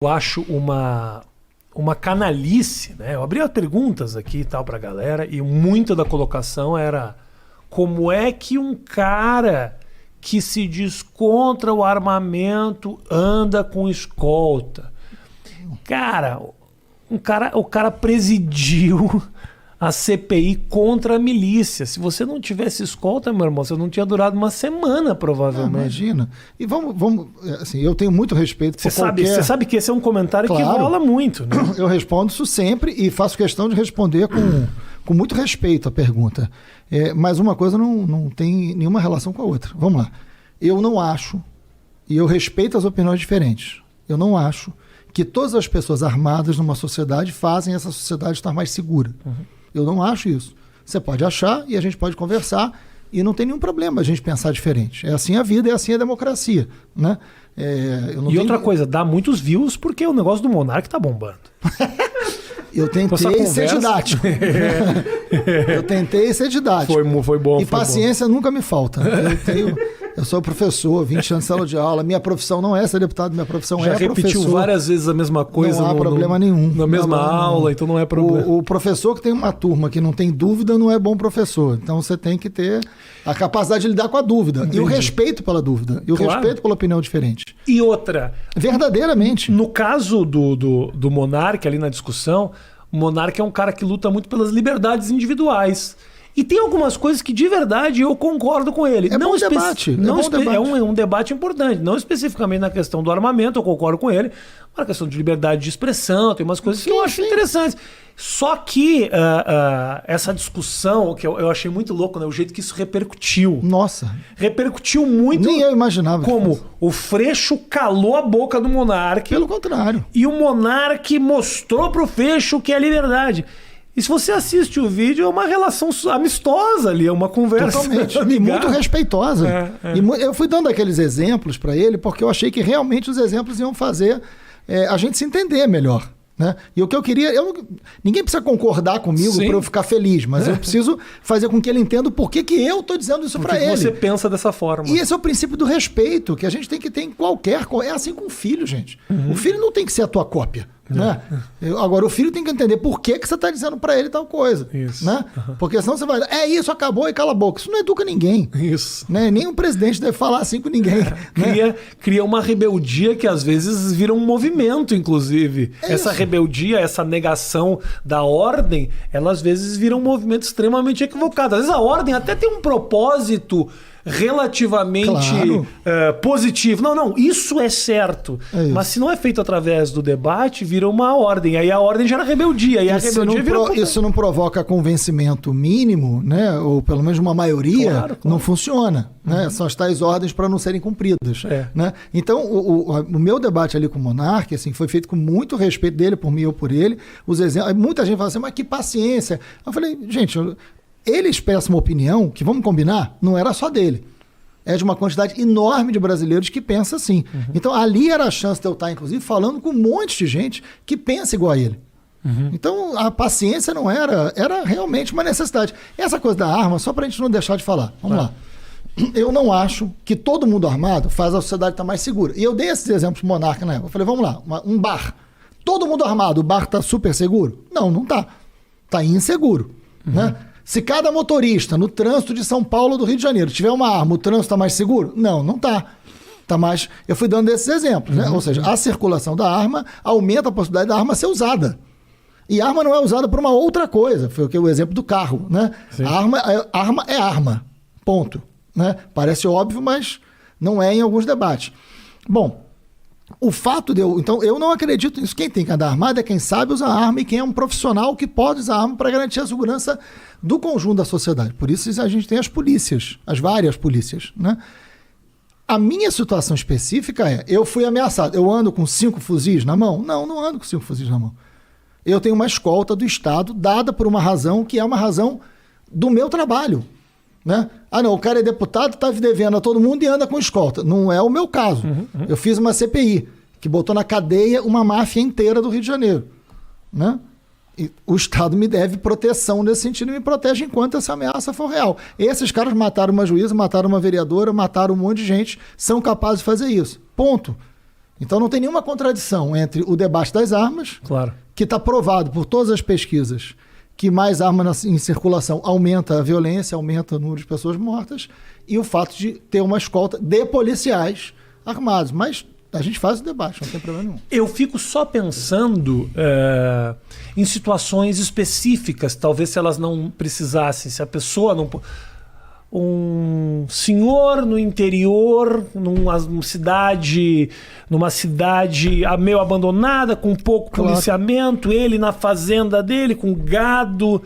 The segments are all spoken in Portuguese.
Eu acho uma canalice, né? Eu abri as perguntas aqui e tal pra galera e muita da colocação era como é que um cara que se diz contra o armamento anda com escolta? Cara, o cara presidiu a CPI contra a milícia. Se você não tivesse escolta, meu irmão, você não tinha durado uma semana, provavelmente. Imagina. E vamos assim, eu tenho muito respeito por qualquer... Você sabe que esse é um comentário que Claro. rola muito, né? Eu respondo isso sempre e faço questão de responder com muito respeito a pergunta. Mas uma coisa não tem nenhuma relação com a outra. Vamos lá. Eu não acho, e eu respeito as opiniões diferentes, eu não acho que todas as pessoas armadas numa sociedade fazem essa sociedade estar mais segura. Uhum. Eu não acho isso. Você pode achar e a gente pode conversar e não tem nenhum problema a gente pensar diferente. É assim a vida, é assim a democracia, né? Outra coisa, dá muitos views porque o negócio do Monark tá bombando. Eu tentei ser didático. Eu tentei ser didático. Foi bom. E paciência nunca me falta. Eu sou professor, 20 anos de sala de aula. Minha profissão não é ser deputado, minha profissão é professor. Já repetiu várias vezes a mesma coisa. Não há problema nenhum. Na mesma aula, então não é problema. O professor que tem uma turma que não tem dúvida não é bom professor. Então você tem que ter a capacidade de lidar com a dúvida. Entendi. E o respeito pela dúvida. E o respeito pela opinião diferente. E outra... Verdadeiramente. No caso do Monark, ali na discussão, o Monark é um cara que luta muito pelas liberdades individuais. E tem algumas coisas que de verdade eu concordo com ele. É bom debate. É um debate importante. Não especificamente na questão do armamento, eu concordo com ele. Mas na questão de liberdade de expressão, tem umas coisas que eu acho interessantes. Só que essa discussão, que eu achei muito louco, né? O jeito que isso repercutiu. Nossa. Repercutiu muito. Nem eu imaginava. Como o Freixo calou a boca do Monark. Pelo contrário. E o Monark mostrou pro Freixo o que é liberdade. E se você assiste o vídeo, é uma relação amistosa ali, é uma conversa. Totalmente. E muito respeitosa. E eu fui dando aqueles exemplos para ele, porque eu achei que realmente os exemplos iam fazer a gente se entender melhor. Né? E o que eu queria... ninguém precisa concordar comigo para eu ficar feliz, mas eu preciso fazer com que ele entenda por que eu estou dizendo isso para ele. Você pensa dessa forma. E esse é o princípio do respeito, que a gente tem que ter em qualquer... É assim com o filho, gente. Uhum. O filho não tem que ser a tua cópia. Né? Agora, o filho tem que entender por que você está dizendo para ele tal coisa. Isso. Né? Uhum. Porque senão você vai... Isso, acabou e cala a boca. Isso não educa ninguém. Isso. Né? Nem o presidente deve falar assim com ninguém. Né? Cria uma rebeldia que às vezes vira um movimento, inclusive. Essa rebeldia, essa negação da ordem, ela às vezes vira um movimento extremamente equivocado. Às vezes a ordem até tem um propósito relativamente positivo. Não, isso é certo. Mas se não é feito através do debate, vira uma ordem. Aí a ordem gera rebeldia. E a rebeldia isso não provoca convencimento mínimo, né? Ou pelo menos uma maioria, claro. Não funciona. Né? São as tais ordens para não serem cumpridas. Né? Então, o meu debate ali com o Monark assim, foi feito com muito respeito dele, por mim ou por ele. Os exemplos, muita gente fala assim, mas que paciência. Eu falei, gente... Ele expressa uma opinião que, vamos combinar, não era só dele. É de uma quantidade enorme de brasileiros que pensa assim. Uhum. Então, ali era a chance de eu estar, inclusive, falando com um monte de gente que pensa igual a ele. Uhum. Então, a paciência não era realmente uma necessidade. Essa coisa da arma, só para a gente não deixar de falar. Vamos lá. Eu não acho que todo mundo armado faz a sociedade estar mais segura. E eu dei esses exemplos pro Monarca na época. Eu falei, vamos lá, um bar. Todo mundo armado, o bar está super seguro? Não está. Está inseguro. Uhum. Né? Se cada motorista no trânsito de São Paulo ou do Rio de Janeiro tiver uma arma, o trânsito está mais seguro? Não está. Tá mais... Eu fui dando esses exemplos, né? Ou seja, a circulação da arma aumenta a possibilidade da arma ser usada. E a arma não é usada por uma outra coisa. Foi o exemplo do carro, né? A arma é arma. Ponto. Né? Parece óbvio, mas não é em alguns debates. Bom, o fato de Então, eu não acredito nisso. Quem tem que andar armado é quem sabe usar arma e quem é um profissional que pode usar arma para garantir a segurança do conjunto da sociedade. Por isso a gente tem as polícias, as várias polícias, né? A minha situação específica eu fui ameaçado. Eu ando com 5 fuzis na mão? Não ando com 5 fuzis na mão. Eu tenho uma escolta do Estado dada por uma razão que é uma razão do meu trabalho. Né? Não, o cara é deputado, está devendo a todo mundo e anda com escolta. Não é o meu caso. Eu fiz uma CPI que botou na cadeia uma máfia inteira do Rio de Janeiro. Né? E o Estado me deve proteção nesse sentido e me protege enquanto essa ameaça for real. Esses caras mataram uma juíza, mataram uma vereadora, mataram um monte de gente, são capazes de fazer isso. Ponto. Então não tem nenhuma contradição entre o debate das armas, claro, que está provado por todas as pesquisas que mais armas em circulação aumenta a violência, aumenta o número de pessoas mortas, e o fato de ter uma escolta de policiais armados. Mas a gente faz o debate, não tem problema nenhum. Eu fico só pensando em situações específicas, talvez se elas não precisassem, se a pessoa não... Um senhor no interior, numa cidade meio abandonada, com pouco policiamento, ele na fazenda dele, com gado.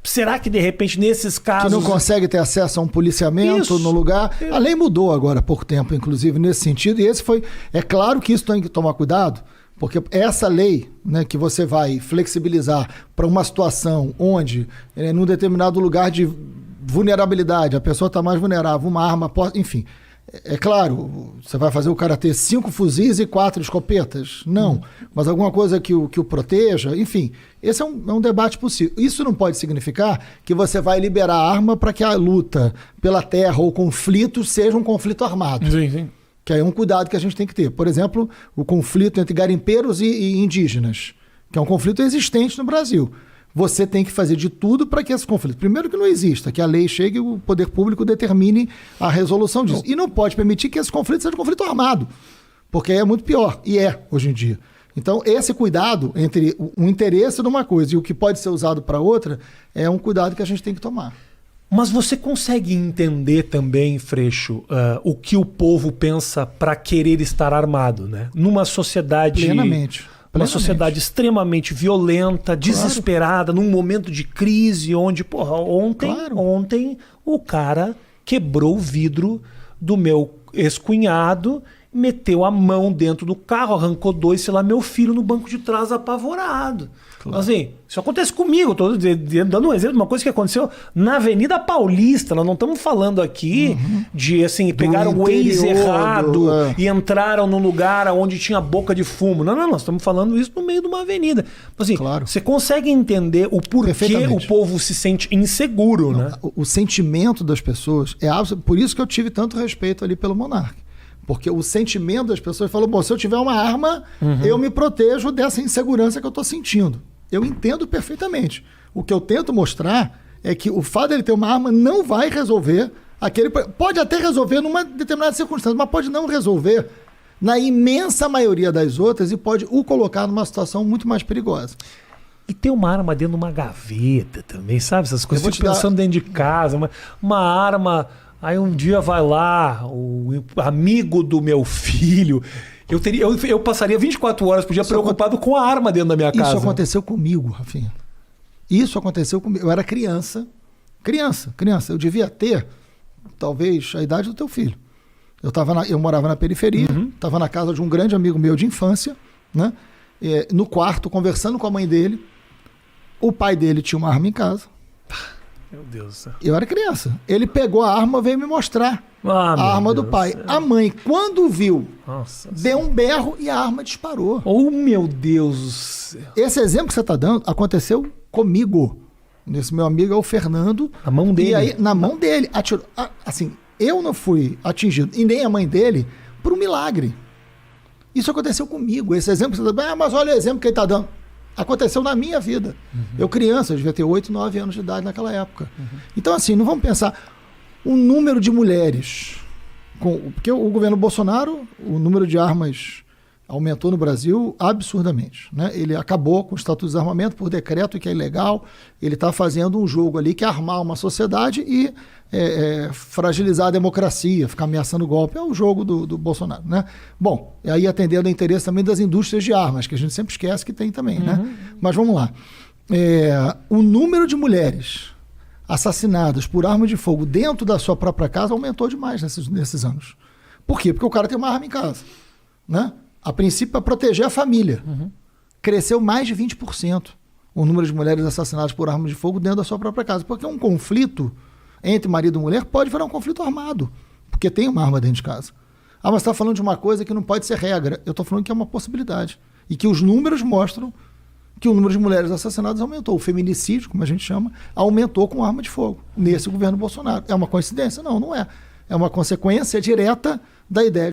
Será que de repente nesses casos... Que não consegue ter acesso a um policiamento no lugar. A lei mudou agora há pouco tempo, inclusive, nesse sentido. E esse foi... É claro que isso tem que tomar cuidado, porque essa lei, né, que você vai flexibilizar para uma situação onde, num determinado lugar de vulnerabilidade, a pessoa está mais vulnerável, uma arma, enfim. É claro, você vai fazer o cara ter 5 fuzis e 4 escopetas? Não. Mas alguma coisa que o proteja, enfim. Esse é um debate possível. Isso não pode significar que você vai liberar a arma para que a luta pela terra ou conflito seja um conflito armado. Sim, sim. Que é um cuidado que a gente tem que ter. Por exemplo, o conflito entre garimpeiros e indígenas, que é um conflito existente no Brasil. Você tem que fazer de tudo para que esse conflito, primeiro que não exista, que a lei chegue e o poder público determine a resolução disso. E não pode permitir que esse conflito seja um conflito armado, porque é muito pior, e hoje em dia. Então, esse cuidado entre o interesse de uma coisa e o que pode ser usado para outra é um cuidado que a gente tem que tomar. Mas você consegue entender também, Freixo, o que o povo pensa para querer estar armado, né? Numa sociedade... Plenamente. Uma sociedade extremamente violenta, desesperada, num momento de crise, onde, ontem o cara quebrou o vidro do meu ex-cunhado, meteu a mão dentro do carro, arrancou 2, sei lá, meu filho no banco de trás apavorado. Claro. Assim, isso acontece comigo, estou dando um exemplo de uma coisa que aconteceu na Avenida Paulista. Nós não estamos falando aqui de assim, pegaram o Waze errado e entraram num lugar onde tinha boca de fumo. Não, nós estamos falando isso no meio de uma avenida. Assim, você consegue entender o porquê o povo se sente inseguro, né? O sentimento das pessoas é absoluto. Por isso que eu tive tanto respeito ali pelo Monark. Porque o sentimento das pessoas falou, bom, se eu tiver uma arma, eu me protejo dessa insegurança que eu estou sentindo. Eu entendo perfeitamente. O que eu tento mostrar é que o fato dele ter uma arma não vai resolver aquele... Pode até resolver numa determinada circunstância, mas pode não resolver na imensa maioria das outras e pode o colocar numa situação muito mais perigosa. E ter uma arma dentro de uma gaveta também, sabe? Essas coisas. Eu fico pensando dentro de casa, uma arma... Aí um dia vai lá, o amigo do meu filho... Eu passaria 24 horas por dia preocupado com a arma dentro da minha casa. Isso aconteceu comigo, Rafinha. Isso aconteceu comigo. Eu era criança. Eu devia ter, talvez, a idade do teu filho. Eu morava na periferia, estava na casa de um grande amigo meu de infância, né? No quarto, conversando com a mãe dele. O pai dele tinha uma arma em casa. Meu Deus do céu. Eu era criança. Ele pegou a arma e veio me mostrar a arma do pai. A mãe, quando viu, deu um berro e a arma disparou. Oh, meu Deus do céu. Esse exemplo que você está dando aconteceu comigo. Esse meu amigo é o Fernando. Na mão dele. E aí, na mão dele. Atirou. Assim, eu não fui atingido, e nem a mãe dele, por um milagre. Isso aconteceu comigo. Esse exemplo que você está dando. Mas olha o exemplo que ele está dando. Aconteceu na minha vida. Eu criança, eu devia ter 8, 9 anos de idade naquela época. Então, assim, não vamos pensar o número de mulheres. Porque o governo Bolsonaro, o número de armas aumentou no Brasil absurdamente, né? Ele acabou com o Estatuto de Desarmamento por decreto, que é ilegal. Ele está fazendo um jogo ali que é armar uma sociedade e fragilizar a democracia, ficar ameaçando o golpe. É o jogo do Bolsonaro, né? Bom, e aí atendendo ao interesse também das indústrias de armas, que a gente sempre esquece que tem também, né? Mas vamos lá. O número de mulheres assassinadas por arma de fogo dentro da sua própria casa aumentou demais nesses anos. Por quê? Porque o cara tem uma arma em casa, né? A princípio, para proteger a família. Cresceu mais de 20% o número de mulheres assassinadas por arma de fogo dentro da sua própria casa. Porque um conflito entre marido e mulher pode virar um conflito armado, porque tem uma arma dentro de casa. Mas você está falando de uma coisa que não pode ser regra. Eu estou falando que é uma possibilidade. E que os números mostram que o número de mulheres assassinadas aumentou. O feminicídio, como a gente chama, aumentou com arma de fogo nesse governo Bolsonaro. É uma coincidência? Não, não é. É uma consequência direta da ideia